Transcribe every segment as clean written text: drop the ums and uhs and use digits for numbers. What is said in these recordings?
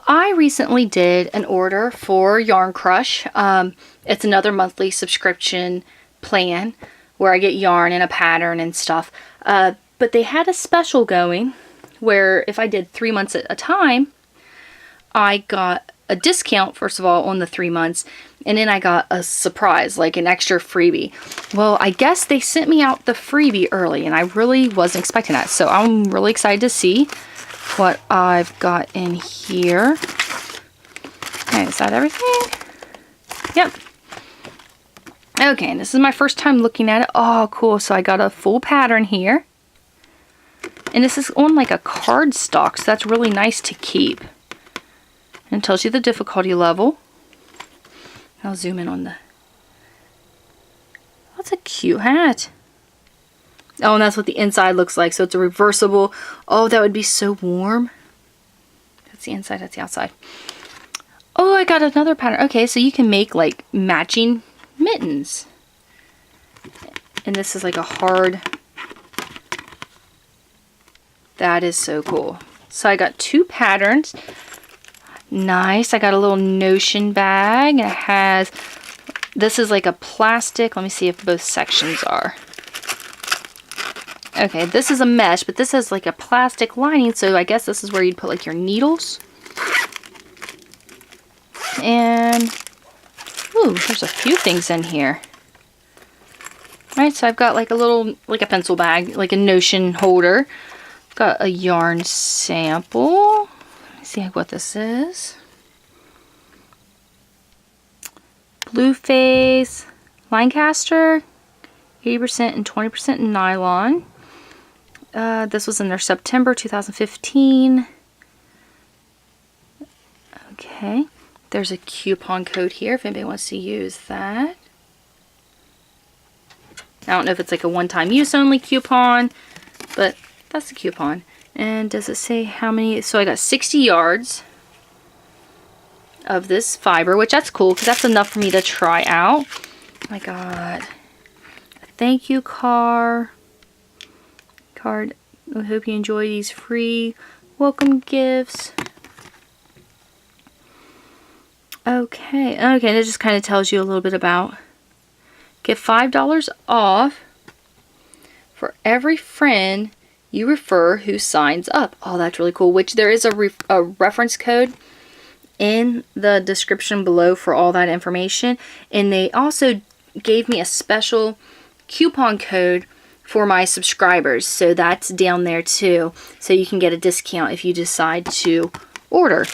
Well, I recently did an order for Yarn Crush. It's another monthly subscription plan where I get yarn and a pattern and stuff. But they had a special going where if I did 3 months at a time, I got a discount, first of all, on the 3 months. And then I got a surprise, like an extra freebie. Well, I guess they sent me out the freebie early, and I really wasn't expecting that. So I'm really excited to see what I've got in here. Okay, is that everything? Yep. Okay, and this is my first time looking at it. Oh, cool. So I got a full pattern here. And this is on like a cardstock, so that's really nice to keep. And it tells you the difficulty level. I'll zoom in on the... That's a cute hat. Oh, and that's what the inside looks like. So it's a reversible. Oh, that would be so warm. That's the inside, that's the outside. Oh, I got another pattern. Okay, so you can make like matching mittens. And this is like a hard... That is so cool. So I got 2 patterns. Nice. I got a little notion bag. It has, this is like a plastic. Let me see if both sections are. Okay, this is a mesh, but this has like a plastic lining, so I guess this is where you'd put like your needles. And, ooh, there's a few things in here. Alright, so I've got like a little, like a pencil bag, like a notion holder. Got a yarn sample. See what this is. Blue Face Lancaster, 80% and 20% nylon. This was in their September 2015. Okay, there's a coupon code here if anybody wants to use that. I don't know if it's like a one-time use only coupon, but that's the coupon. And does it say how many? So I got 60 yards of this fiber, which that's cool because that's enough for me to try out. I got a thank you card. I hope you enjoy these free welcome gifts. Okay, that just kind of tells you a little bit about. Get $5 off for every friend you refer who signs up. Oh, that's really cool. Which there is a reference code in the description below for all that information. And they also gave me a special coupon code for my subscribers. So that's down there too. So you can get a discount if you decide to order.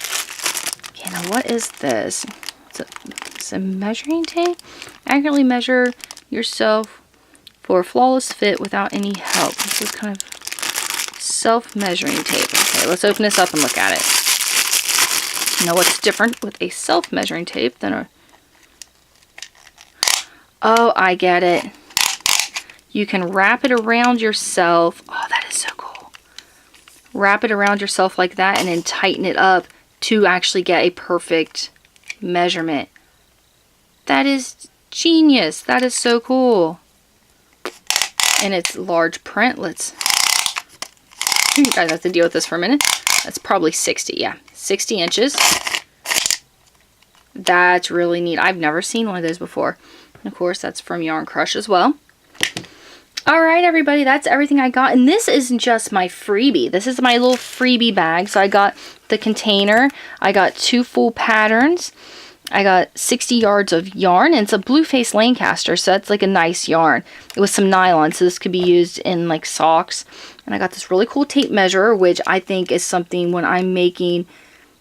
Okay, now what is this? It's a measuring tape. Accurately measure yourself for a flawless fit without any help. This is kind of self-measuring tape. Okay, let's open this up and look at it. Now what's different with a self-measuring tape than a... Oh, I get it. You can wrap it around yourself. Oh, that is so cool. Wrap it around yourself like that and then tighten it up to actually get a perfect measurement. That is genius. That is so cool. And it's large print. You guys have to deal with this for a minute. That's probably 60, yeah. 60 inches. That's really neat. I've never seen one of those before. And of course, that's from Yarn Crush as well. Alright, everybody, that's everything I got. And this isn't just my freebie. This is my little freebie bag. So I got the container. I got 2 full patterns. I got 60 yards of yarn, and it's a Blue Face Lancaster, so that's like a nice yarn. It was some nylon, so this could be used in like socks. And I got this really cool tape measure, which I think is something when I'm making,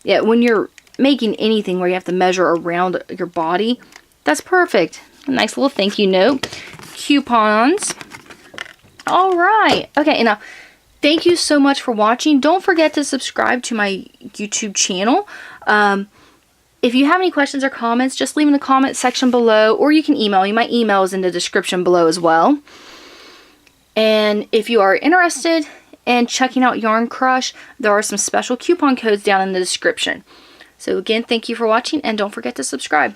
when you're making anything where you have to measure around your body, that's perfect. A nice little thank you note. Coupons. Alright. Okay, and now, thank you so much for watching. Don't forget to subscribe to my YouTube channel. If you have any questions or comments, just leave in the comment section below, or you can email me. My email is in the description below as well. And if you are interested in checking out Yarn Crush, there are some special coupon codes down in the description. So again, thank you for watching, and don't forget to subscribe.